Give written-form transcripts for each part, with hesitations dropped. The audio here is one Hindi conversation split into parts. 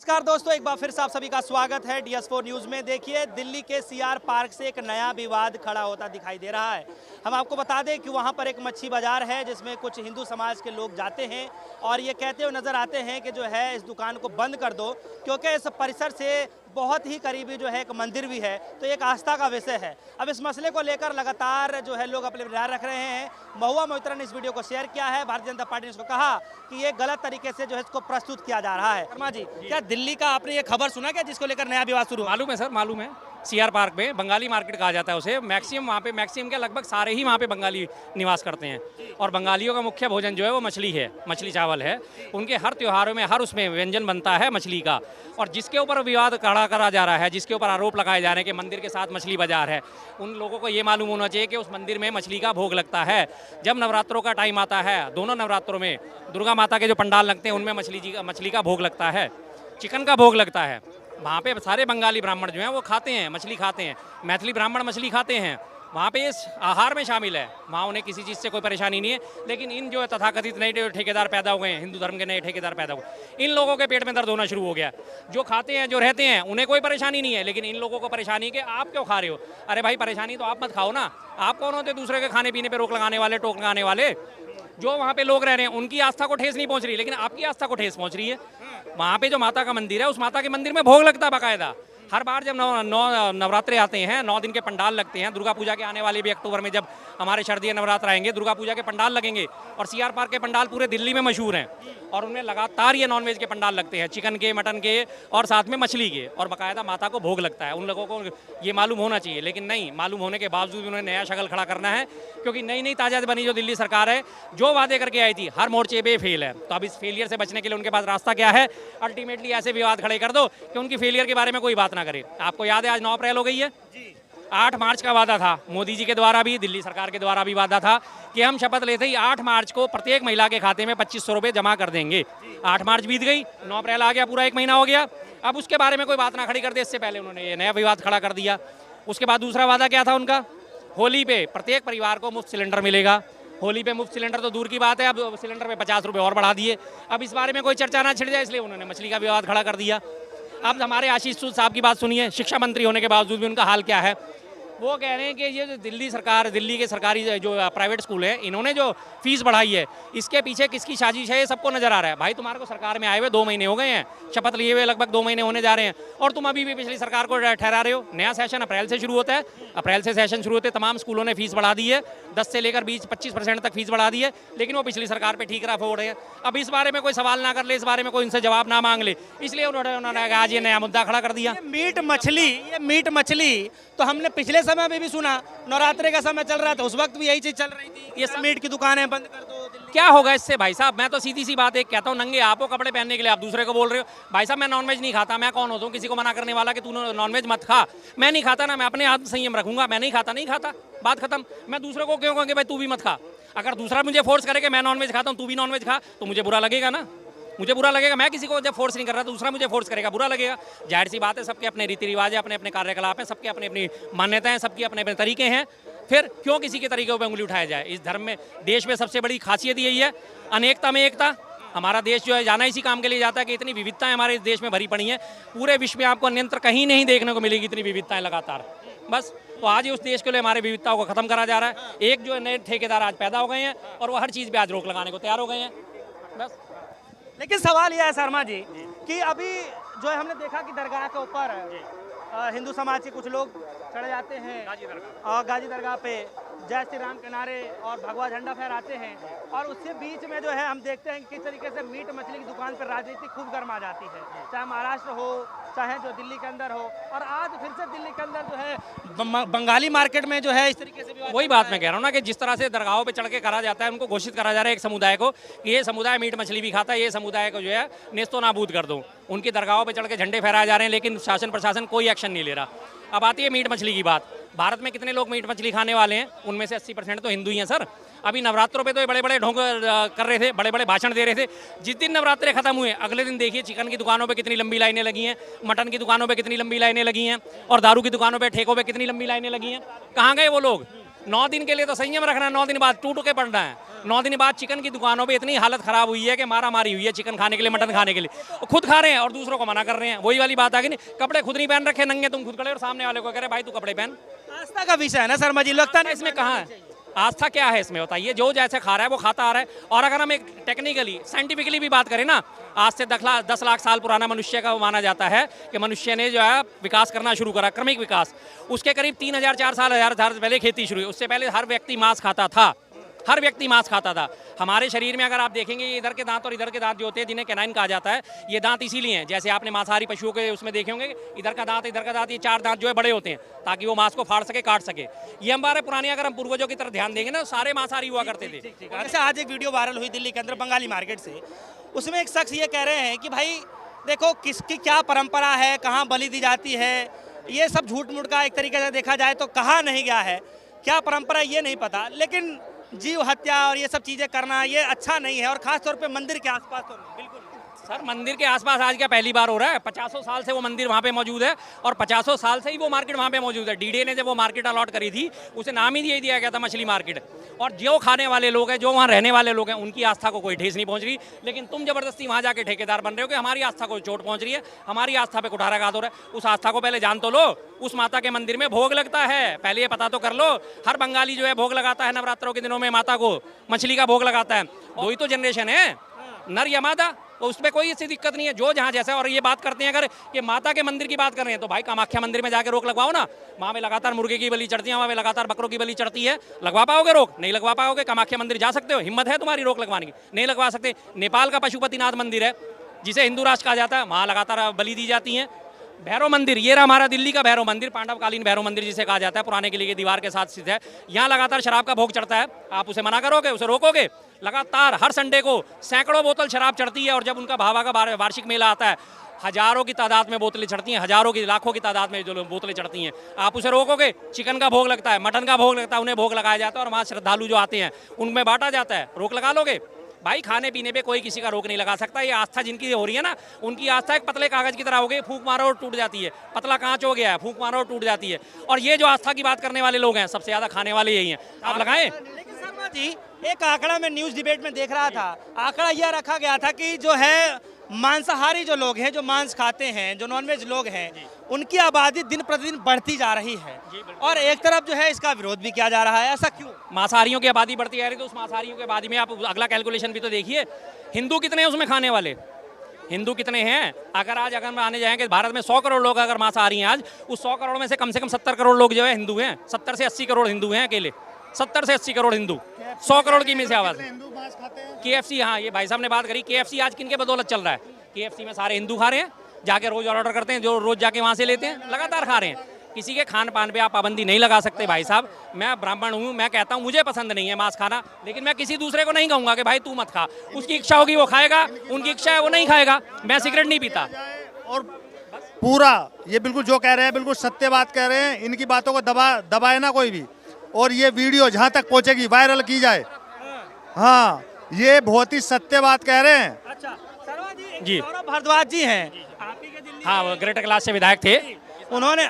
नमस्कार दोस्तों, एक बार फिर से आप सभी का स्वागत है DS4 न्यूज़ में। देखिए, दिल्ली के CR पार्क से एक नया विवाद खड़ा होता दिखाई दे रहा है। हम आपको बता दें कि वहाँ पर एक मच्छी बाजार है जिसमें कुछ हिंदू समाज के लोग जाते हैं और ये कहते हुए नज़र आते हैं कि जो है इस दुकान को बंद कर दो, क्योंकि इस परिसर से बहुत ही करीबी जो है एक मंदिर भी है, तो एक आस्था का विषय है। अब इस मसले को लेकर लगातार जो है लोग अपने विचार रख रहे हैं। महुआ मोइत्रा ने इस वीडियो को शेयर किया है। भारतीय जनता पार्टी ने इसको कहा कि ये गलत तरीके से जो है इसको प्रस्तुत किया जा रहा है। शर्मा जी, क्या दिल्ली का आपने ये खबर सुना क्या जिसको लेकर नया विवाद शुरू? मालूम है सर, मालूम है। CR पार्क में बंगाली मार्केट कहा जाता है उसे। मैक्सिमम वहाँ पे मैक्सिमम क्या लगभग सारे ही वहाँ पे बंगाली निवास करते हैं और बंगालियों का मुख्य भोजन जो है वो मछली है, मछली चावल है। उनके हर त्योहारों में हर उसमें व्यंजन बनता है मछली का। और जिसके ऊपर विवाद खड़ा करा जा रहा है, जिसके ऊपर आरोप लगाए जा रहे हैं कि मंदिर के साथ मछली बाजार है, उन लोगों को ये मालूम होना चाहिए कि उस मंदिर में मछली का भोग लगता है। जब नवरात्रों का टाइम आता है, दोनों नवरात्रों में दुर्गा माता के जो पंडाल लगते हैं उनमें मछली का भोग लगता है, चिकन का भोग लगता है। वहाँ पे सारे बंगाली ब्राह्मण जो हैं वो खाते हैं, मछली खाते हैं। मैथिली ब्राह्मण मछली खाते हैं, वहाँ पे इस आहार में शामिल है। वहाँ उन्हें किसी चीज़ से कोई परेशानी नहीं है। लेकिन इन जो तथाकथित नए ठेकेदार पैदा हो गए हैं, हिंदू धर्म के नए ठेकेदार पैदा हो गए, इन लोगों के पेट में दर्द होना शुरू हो गया। जो खाते हैं, जो रहते हैं, उन्हें कोई परेशानी नहीं है, लेकिन इन लोगों को परेशानी है कि आप क्यों खा रहे हो। अरे भाई, परेशानी तो आप मत खाओ ना। आप कौन होते दूसरे के खाने पीने पर रोक लगाने वाले, टोक लगाने वाले? जो वहाँ पे लोग रह रहे हैं उनकी आस्था को ठेस नहीं पहुँच रही, लेकिन आपकी आस्था को ठेस पहुँच रही है। वहाँ पे जो माता का मंदिर है, उस माता के मंदिर में भोग लगता है बाकायदा। हर बार जब नवरात्रे आते हैं, 9 दिन के पंडाल लगते हैं। दुर्गा पूजा के आने वाले भी अक्टूबर में जब हमारे शारदीय नवरात्र आएंगे, दुर्गा पूजा के पंडाल लगेंगे। और CR पार्क के पंडाल पूरे दिल्ली में मशहूर हैं और उनमें लगातार ये नॉनवेज के पंडाल लगते हैं, चिकन के, मटन के और साथ में मछली के, और बाकायदा माता को भोग लगता है। उन लोगों को ये मालूम होना चाहिए, लेकिन नहीं मालूम होने के बावजूद उन्हें नया शगल खड़ा करना है, क्योंकि नई ताज़ा बनी जो दिल्ली सरकार है, जो वादे करके आई थी, हर मोर्चे पे फेल है। तो अब इस फेलियर से बचने के लिए उनके पास रास्ता क्या है? अल्टीमेटली ऐसे विवाद खड़े कर दो कि उनकी फेलियर के बारे में कोई बात ना करे। आपको याद है आज 9 अप्रैल हो गई है। 8 मार्च का वादा था, मोदी जी के द्वारा भी, दिल्ली सरकार के द्वारा भी वादा था कि हम शपथ लेते ही 8 मार्च को प्रत्येक महिला के खाते में 2500 रुपये जमा कर देंगे। 8 मार्च बीत गई, 9 अप्रैल आ गया, पूरा 1 महीना हो गया। अब उसके बारे में कोई बात ना खड़ी कर दे, इससे पहले उन्होंने ये नया विवाद खड़ा कर दिया। उसके बाद दूसरा वादा क्या था उनका? होली पे प्रत्येक परिवार को मुफ्त सिलेंडर मिलेगा। होली पे मुफ्त सिलेंडर तो दूर की बात है, अब सिलेंडर पे 50 रुपये और बढ़ा दिए। अब इस बारे में कोई चर्चा ना छिड़ जाए, इसलिए उन्होंने मछली का विवाद खड़ा कर दिया। अब हमारे आशीष सूद साहब की बात सुनिए, शिक्षा मंत्री होने के बावजूद भी उनका हाल क्या है। वो कह रहे हैं कि ये जो दिल्ली के सरकारी जो प्राइवेट स्कूल है, इन्होंने जो फीस बढ़ाई है, इसके पीछे किसकी साजिश है ये सबको नजर आ रहा है। भाई, तुम्हारे को सरकार में आए हुए 2 महीने हो गए हैं, शपथ लिए हुए लगभग 2 महीने होने जा रहे हैं, और तुम अभी भी पिछली सरकार को ठहरा रहे हो। नया सेशन अप्रैल से शुरू होता है, अप्रैल से सेशन शुरू होते तमाम स्कूलों ने फीस बढ़ा दी है, 10 से लेकर 20-25% तक फीस बढ़ा दी है, लेकिन वो पिछली सरकार पर ठीक रहा फोड़ रहे हैं। अब इस बारे में कोई सवाल ना कर ले, इस बारे में कोई उनसे जवाब ना मांग ले, इसलिए उन्होंने आज ये नया मुद्दा खड़ा कर दिया। मीट मछली तो हमने पिछले समय में भी सुना, नवरात्रे का समय चल रहा था, उस वक्त भी यही चीज चल रही थी, ये मीट की दुकानें बंद कर दो। क्या होगा इससे भाई साहब? मैं तो सीधी सी बात एक कहता हूँ, नंगे आपको कपड़े पहनने के लिए आप दूसरे को बोल रहे हो। भाई साहब, मैं नॉनवेज नहीं खाता, मैं कौन होता हूँ किसी को मना करने वाला कि तू नॉनवेज मत खा? मैं नहीं खाता ना, मैं अपने आत्म संयम रखूंगा। मैं नहीं खाता, नहीं खाता, बात खत्म। मैं दूसरे को क्यों कहूँगा भाई तू भी मत खा? अगर दूसरा मुझे फोर्स करे कि मैं नॉनवेज खाता हूँ, तू भी नॉनवेज खा, तो मुझे बुरा लगेगा ना, मुझे बुरा लगेगा। मैं किसी को जब फोर्स नहीं कर रहा, दूसरा मुझे फोर्स करेगा, बुरा लगेगा। जाहिर सी बात है, सबके अपने रीति रिवाज है, अपने अपने कार्यकलाप हैं, सबके अपनी अपनी मान्यताएं, सबकी अपने अपने तरीके हैं। फिर क्यों किसी के तरीकों पर उंगली उठाया जाए? इस धर्म में, देश में सबसे बड़ी खासियत यही है, अनेकता में एकता। हमारा देश जो है जाना इसी काम के लिए जाता है कि इतनी विविधताएं हमारे इस देश में भरी पड़ी हैं। पूरे विश्व में आपको अन्यत्र कहीं नहीं देखने को मिलेगी इतनी विविधताएं लगातार। बस तो आज ही उस देश के लिए हमारे विविधताओं को खत्म करा जा रहा है। एक जो नए ठेकेदार आज पैदा हो गए हैं और वो हर चीज़ पे आज रोक लगाने को तैयार हो गए हैं। बस। लेकिन सवाल यह है शर्मा जी कि अभी जो है हमने देखा कि दरगाह के ऊपर हिंदू समाज के कुछ लोग चढ़े जाते हैं और गाजी दरगाह पे जय श्री राम के नारे और भगवा झंडा फहराते हैं, और उसके बीच में जो है हम देखते हैं किस तरीके से मीट मछली की दुकान पर राजनीति खूब गर्मा जाती है, चाहे महाराष्ट्र हो चाहे जो दिल्ली के अंदर हो। और आज फिर से दिल्ली के अंदर जो है बंगाली मार्केट में जो है इस तरीके से वही बात मैं कह रहा हूँ ना कि जिस तरह से दरगाहों पे चढ़ के करा जाता है, उनको घोषित करा जा रहा है एक समुदाय को कि ये समुदाय मीट मछली भी खाता है, ये समुदाय को जो है नेस्तो नाबूद कर दो। उनकी दरगाहों पे चढ़ के झंडे फहराए जा रहे हैं, लेकिन शासन प्रशासन कोई एक्शन नहीं ले रहा। अब आती है मीट मछली की बात। भारत में कितने लोग मीट मछली खाने वाले हैं? उनमें से 80% तो हिंदू ही हैं सर। अभी नवरात्रों पे तो ये बड़े बड़े ढोंग कर रहे थे, बड़े बड़े भाषण दे रहे थे। जिस दिन नवरात्रे खत्म हुए, अगले दिन देखिए चिकन की दुकानों पे कितनी लंबी लाइनें लगी हैं, मटन की दुकानों पे कितनी लंबी लाइनें लगी हैं, और दारू की दुकानों पे, ठेकों पे कितनी लंबी लाइनें लगी हैं। कहाँ गए वो लोग? 9 दिन के लिए तो संयम रखना है, 9 दिन बाद टूट के पड़ना है। 9 दिन बाद चिकन की दुकानों पे इतनी हालत खराब हुई है कि मारा मारी हुई है चिकन खाने के लिए, मटन खाने के लिए। खुद खा रहे हैं और दूसरों को मना कर रहे हैं। वही वाली बात आ गई, नहीं कपड़े खुद नहीं पहन रखे, नंगे तुम खुद खड़े और सामने वाले को कह रहे भाई तू कपड़े पहन। आस्था का विषय है ना शर्मा जी, लगता नहीं इसमें कहाँ है आस्था, क्या है इसमें बताइए। जो जैसे खा रहा है वो खाता आ रहा है। और अगर हम एक टेक्निकली साइंटिफिकली भी बात करें ना, आज से 10 लाख साल पुराना मनुष्य का माना जाता है कि मनुष्य ने जो है विकास करना शुरू करा, क्रमिक विकास। उसके करीब 3000 4 साल हजार पहले खेती शुरू हुई। उससे पहले हर व्यक्ति मांस खाता था, हर व्यक्ति मांस खाता था। हमारे शरीर में अगर आप देखेंगे ये इधर के दांत और इधर के दांत जो होते हैं, जिन्हें कैनाइन कहा जाता है, ये दांत इसीलिए हैं, जैसे आपने मांसाहारी पशुओं के उसमें देखे होंगे, इधर का दांत इधर का दांत, ये 4 दांत जो है बड़े होते हैं ताकि वो मांस को फाड़ सके, काट सके। ये हमारे पुराने अगर हम पूर्वजों की तरफ ध्यान देंगे ना, सारे मांसाहारी हुआ करते थे। जैसे आज एक वीडियो वायरल हुई दिल्ली के अंदर बंगाली मार्केट से, उसमें एक शख्स ये कह रहे हैं कि भाई देखो किसकी क्या परंपरा है, कहाँ बलि दी जाती है, ये सब झूठ मूठ का एक तरीके से देखा जाए तो कहा नहीं गया है, क्या परंपरा ये नहीं पता, लेकिन जीव हत्या और ये सब चीज़ें करना ये अच्छा नहीं है, और खास तौर पे मंदिर के आसपास तो नहीं। बिल्कुल सर, मंदिर के आसपास आज क्या पहली बार हो रहा है? 50 साल से वो मंदिर वहाँ पे मौजूद है और 50 साल से ही वो मार्केट वहाँ पे मौजूद है। डीडीए ने जब वो मार्केट अलॉट करी थी, उसे नाम ही यही दिया गया था मछली मार्केट। और जो खाने वाले लोग हैं, जो वहाँ रहने वाले लोग हैं, उनकी आस्था को कोई ठेस नहीं पहुँच रही। लेकिन तुम जबरदस्ती वहाँ जाके ठेकेदार बन रहे हो कि हमारी आस्था को चोट पहुँच रही है, हमारी आस्था पे कुठाराघात हो रहा है। उस आस्था को पहले जान तो लो। उस माता के मंदिर में भोग लगता है, पहले ये पता तो कर लो। हर बंगाली जो है भोग लगाता है नवरात्रों के दिनों में, माता को मछली का भोग लगाता है। 2 ही तो जनरेशन है, नर या मादा, तो उसमें कोई ऐसी दिक्कत नहीं है। जो जहाँ जैसा, और ये बात करते हैं अगर ये माता के मंदिर की बात कर रहे हैं तो भाई कामाख्या मंदिर में जाके रोक लगवाओ ना। वहाँ में लगातार मुर्गे की बलि चढ़ती है, वहाँ में लगातार बकरों की बलि चढ़ती है। लगवा पाओगे रोक? नहीं लगवा पाओगे। कामाख्या मंदिर जा सकते हो? हिम्मत है तुम्हारी रोक लगवाने की? नहीं लगवा सकते। नेपाल का पशुपतिनाथ मंदिर है, जिसे हिंदू राष्ट्र कहा जाता है, वहाँ लगातार बलि दी जाती है। भैरव मंदिर, ये रहा हमारा दिल्ली का भैरव मंदिर, पांडवकालीन भैरव मंदिर जिसे कहा जाता है, पुराने किले की दीवार के साथ स्थित है। यहाँ लगातार शराब का भोग चढ़ता है। आप उसे मना करोगे, उसे रोकोगे? लगातार हर संडे को सैकड़ों बोतल शराब चढ़ती है। और जब उनका भावा का वार्षिक मेला आता है, हजारों की तादाद में बोतलें चढ़ती हैं, हजारों की लाखों की तादाद में जो बोतलें चढ़ती हैं। आप उसे रोकोगे? चिकन का भोग लगता है, मटन का भोग लगता है, उन्हें भोग लगाया जाता है और वहाँ श्रद्धालु जो आते हैं उनमें बांटा जाता है। रोक लगा लोगे? भाई खाने पीने पे कोई किसी का रोक नहीं लगा सकता। ये आस्था जिनकी हो रही है ना, उनकी आस्था एक पतले कागज की तरह हो गई, फूंक मारो और टूट जाती है। पतला कांच हो गया है, फूंक मारो और टूट जाती है। और ये जो आस्था की बात करने वाले लोग हैं, सबसे ज्यादा खाने वाले यही हैं। आप लगाएं। लेकिन शर्मा जी, एक आंकड़ा में न्यूज डिबेट में देख रहा था, आंकड़ा यह रखा गया था कि जो है मांसाहारी जो लोग हैं, जो मांस खाते हैं, जो नॉनवेज लोग हैं, उनकी आबादी दिन प्रतिदिन बढ़ती जा रही है, और एक तरफ जो है इसका विरोध भी किया जा रहा है। ऐसा क्यों? मांसाहारियों की आबादी बढ़ती जा रही है, तो उस मांसाहारियों की आबादी में आप अगला कैलकुलेशन भी तो देखिए, हिंदू कितने हैं उसमें खाने वाले? हिंदू कितने हैं? अगर हम माने जाएंगे भारत में 100 करोड़ लोग अगर मांसाहारी हैं आज, उस 100 करोड़ में से कम 70 करोड़ लोग जो है हिंदू हैं। 70 से 80 करोड़ हिंदू हैं अकेले, 70 से 80 करोड़ हिंदू, 100 करोड़ की में से आवाज। KFC, हाँ ये भाई साहब ने बात करी, KFC आज किन के बदौलत चल रहा है? KFC में सारे हिंदू खा रहे हैं, जाके रोज ऑर्डर करते हैं, जो रोज जाके वहाँ से लेते हैं, लगातार खा रहे हैं। किसी के खान पान पे आप पाबंदी नहीं लगा सकते भाई साहब। मैं ब्राह्मण हूँ, मैं कहता हूँ मुझे पसंद नहीं है मांस खाना, लेकिन मैं किसी दूसरे को नहीं कहूँगा कि भाई तू मत खा। उसकी इच्छा होगी वो खाएगा, उनकी इच्छा है वो नहीं खाएगा। मैं सिगरेट नहीं पीता। और पूरा ये बिल्कुल जो कह रहे हैं बिल्कुल सत्य बात कह रहे हैं। इनकी बातों को दबाए ना कोई भी, और ये वीडियो जहाँ तक पहुँचेगी वायरल की जाए। हाँ, ये बहुत ही सत्य बात कह रहे हैं। अच्छा शर्मा जी। सौरभ भारद्वाज जी हैं, आप ही के दिल्ली हाँ, वो ग्रेटर क्लास से विधायक थे। उन्होंने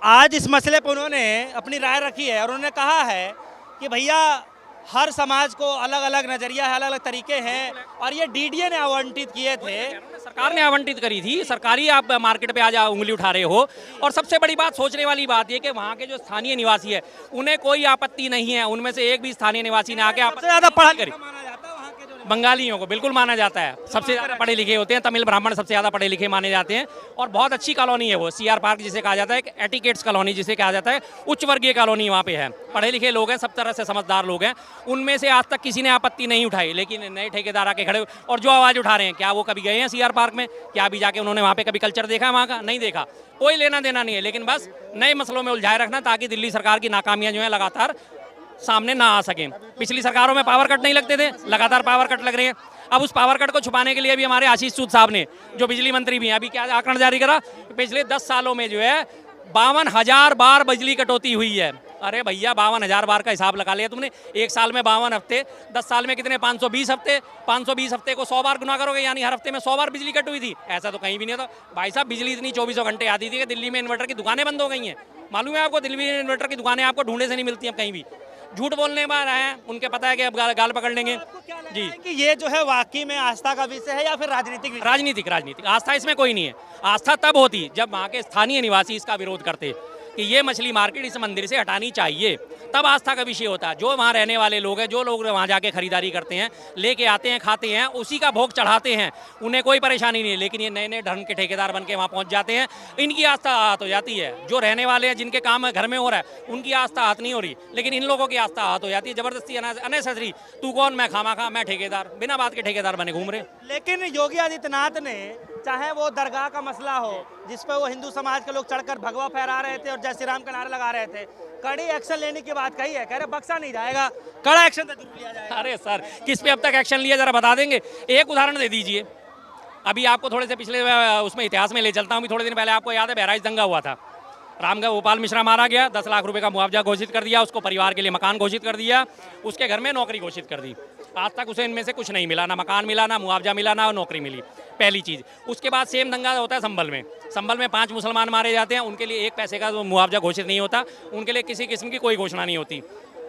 आज इस मसले पर उन्होंने अपनी राय रखी है, और उन्होंने कहा है कि भैया हर समाज को अलग अलग नजरिया है, अलग अलग तरीके हैं, और ये डीडीए ने आवंटित किए थे, सरकार ने आवंटित करी थी। सरकारी आप मार्केट पे आज उंगली उठा रहे हो। और सबसे बड़ी बात, सोचने वाली बात ये कि वहाँ के जो स्थानीय निवासी है उन्हें कोई आपत्ति नहीं है। उनमें से एक भी स्थानीय निवासी ने आके सबसे ज्यादा पढ़ा लिखा माना जाता है वहाँ के जो बंगालियों को बिल्कुल माना जाता है, सबसे ज़्यादा पढ़े लिखे होते हैं। तमिल ब्राह्मण सबसे ज़्यादा पढ़े लिखे माने जाते हैं। और बहुत अच्छी कॉलोनी है वो, CR पार्क जिसे कहा जाता है, एक एटिकेट्स कॉलोनी जिसे कहा जाता है, उच्च वर्गीय कॉलोनी वहाँ पे है। पढ़े लिखे लोग हैं, सब तरह से समझदार लोग हैं। उनमें से आज तक किसी ने आपत्ति नहीं उठाई। लेकिन नए ठेकेदार आके खड़े और जो आवाज़ उठा रहे हैं, क्या वो कभी गए हैं CR पार्क में? क्या अभी जाके उन्होंने वहाँ पे कभी कल्चर देखा है वहाँ का? नहीं देखा। कोई लेना देना नहीं है, लेकिन बस नए मसलों में उलझाए रखना ताकि दिल्ली सरकार की नाकामियाँ जो है लगातार सामने ना आ सकें। पिछली सरकारों में पावर कट नहीं लगते थे, लगातार पावर कट लग रहे हैं। अब उस पावर कट को छुपाने के लिए भी हमारे आशीष सूद साहब ने, जो बिजली मंत्री भी हैं, अभी क्या आंकड़ा जारी करा, पिछले 10 सालों में जो है 52,000 बार बिजली कटौती हुई है। अरे भैया 52,000 बार का हिसाब लगा लिया तुमने। एक साल में 52 हफ्ते, 10 साल में कितने? 520 हफ्ते। 520 हफ्ते को 100 बार गुना करोगे, यानी हर हफ्ते में 100 बार बिजली कट हुई थी। ऐसा तो कहीं भी नहीं था भाई साहब। बिजली इतनी 24 घंटे आती थी कि दिल्ली में इन्वर्टर की दुकानें बंद हो गई हैं। मालूम है आपको, दिल्ली इन्वर्टर की दुकानें आपको ढूंढने से नहीं मिलती अब कहीं भी। झूठ बोलने में रहे हैं, उनके पता है कि अब गाल पकड़ लेंगे जी। कि ये जो है वाकई में आस्था का विषय है या फिर राजनीतिक विषय? राजनीतिक आस्था इसमें कोई नहीं है। आस्था तब होती जब वहाँ के स्थानीय निवासी इसका विरोध करते कि ये मछली मार्केट इस मंदिर से हटानी चाहिए, तब आस्था का विषय होता है। जो वहाँ रहने वाले लोग हैं, जो लोग वहाँ जाके खरीदारी करते हैं, लेके आते हैं, खाते हैं, उसी का भोग चढ़ाते हैं, उन्हें कोई परेशानी नहीं है। लेकिन ये नए नए ढंग के ठेकेदार बन के वहाँ पहुँच जाते हैं, इनकी आस्था आहत हो जाती है। जो रहने वाले हैं, जिनके काम घर में हो रहा है, उनकी आस्था आहत नहीं हो रही, लेकिन इन लोगों की आस्था आहत हो जाती है जबरदस्ती, अननेसेसरी। तू कौन, मैं खामा, मैं ठेकेदार, बिना बात के ठेकेदार बने घूम रहे। लेकिन योगी आदित्यनाथ ने, चाहे वो दरगाह का मसला हो जिस पर वो हिंदू समाज के लोग चढ़कर भगवा फहरा रहे थे और जय श्री राम के नारे लगा रहे थे, कड़ी एक्शन लेने की बात कही है। कह रहे बख्शा नहीं जाएगा, कड़ा एक्शन जरूर लिया जाएगा। अरे सर, किस पे अब तक एक्शन लिया जरा बता देंगे? एक उदाहरण दे दीजिए। अभी आपको थोड़े से पिछले उसमें इतिहास में ले चलता हूँ। थोड़े दिन पहले आपको याद है बहराइच दंगा हुआ था, रामगढ़ गोपाल मिश्रा मारा गया, 10 लाख रुपए का मुआवजा घोषित कर दिया, उसको परिवार के लिए मकान घोषित कर दिया, उसके घर में नौकरी घोषित कर दी। आज तक उसे इनमें से कुछ नहीं मिला, ना मकान मिला, ना मुआवजा मिला, ना नौकरी मिली, पहली चीज़। उसके बाद सेम दंगा होता है संभल में। संभल में 5 मुसलमान मारे जाते हैं, उनके लिए 1 पैसे का मुआवजा घोषित नहीं होता, उनके लिए किसी किस्म की कोई घोषणा नहीं होती,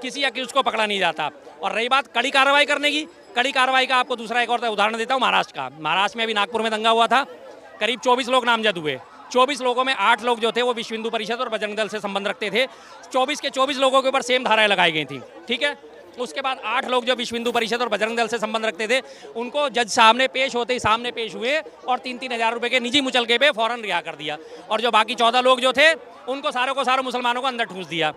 किसी अक्यूज को पकड़ा नहीं जाता। और रही बात कड़ी कार्रवाई करने की, कड़ी कार्रवाई का आपको दूसरा एक और उदाहरण देता हूँ, महाराष्ट्र का। महाराष्ट्र में अभी नागपुर में दंगा हुआ था, करीब 24 लोग नामजद हुए। 24 लोगों में 8 लोग जो थे वो विश्व हिंदू परिषद और बजरंग दल से संबंध रखते थे। 24 के 24 लोगों के ऊपर सेम धाराएं लगाई गई थी, ठीक है। उसके बाद 8 लोग जो विश्व हिंदू परिषद और बजरंग दल से संबंध रखते थे, उनको जज सामने पेश होते ही सामने पेश हुए और 3-3 हज़ार रुपए के निजी मुचलके पे फौरन रिहा कर दिया। और जो बाकी 14 लोग जो थे, उनको सारों को सारों मुसलमानों को अंदर ठूस दिया।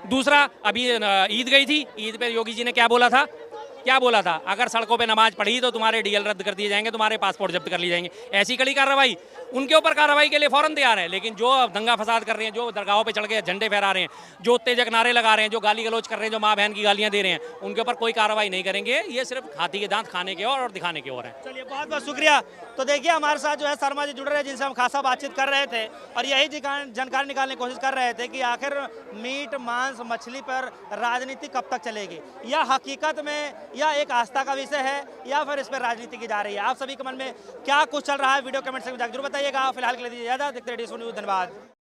दूसरा, अभी ईद गई थी, ईद पे योगी जी ने क्या बोला था, अगर सड़कों पे नमाज पढ़ी तो तुम्हारे डीएल रद्द कर दिए जाएंगे, तुम्हारे पासपोर्ट जब्त कर लिए जाएंगे। ऐसी कड़ी कार्रवाई, उनके ऊपर कार्रवाई के लिए फौरन तैयार है। लेकिन जो दंगा फसाद कर रहे हैं, जो दरगाहों पे चढ़ के झंडे फहरा रहे हैं, जो उत्तेजक नारे लगा रहे हैं, जो गाली गलौज कर रहे हैं, जो माँ बहन की गालियां दे रहे हैं, उनके ऊपर कोई कार्रवाई नहीं करेंगे। ये सिर्फ हाथी के दांत खाने के और दिखाने के और है। चलिए, बहुत बहुत शुक्रिया। तो देखिए, हमारे साथ जो है शर्मा जी जुड़ रहे हैं, जिनसे हम खासा बातचीत कर रहे थे और यही जानकारी निकालने की कोशिश कर रहे थे कि आखिर मीट, मांस, मछली पर राजनीति कब तक चलेगी, या हकीकत में या एक आस्था का विषय है, या फिर इस पर राजनीति की जा रही है। आप सभी के मन में क्या कुछ चल रहा है, वीडियो कमेंट से जरूर बताइएगा। फिलहाल के लिए इजाजत, देखते रहिए DS4 न्यूज़। धन्यवाद।